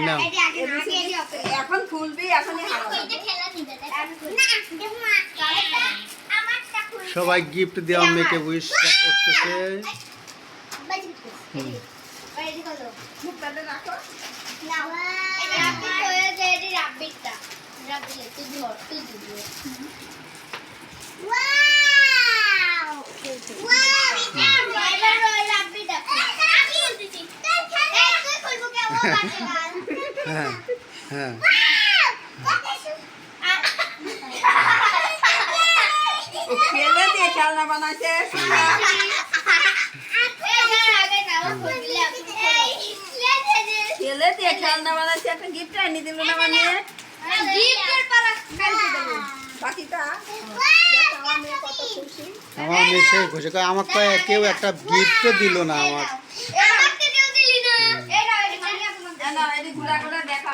নাও এখন খুলবি এখনই সবাই গিফট দেওয়া মেয়েকে উইশ করতেছে। মুখটাতে রাখো। হ্যাঁ হ্যাঁ ফেলে দিয়ে খেলনা বানাইছে। ফেলে দিয়ে খেলনা বানাইছে, একটা গিফট এনে দিল না মানে বাকিটা আমার মেয়ে কত খুশি। আমার মেয়ে সেই খুশি, আমাকে কেউ একটা গিফটও দিল না আমার। ঘুরা ঘুরা দেখা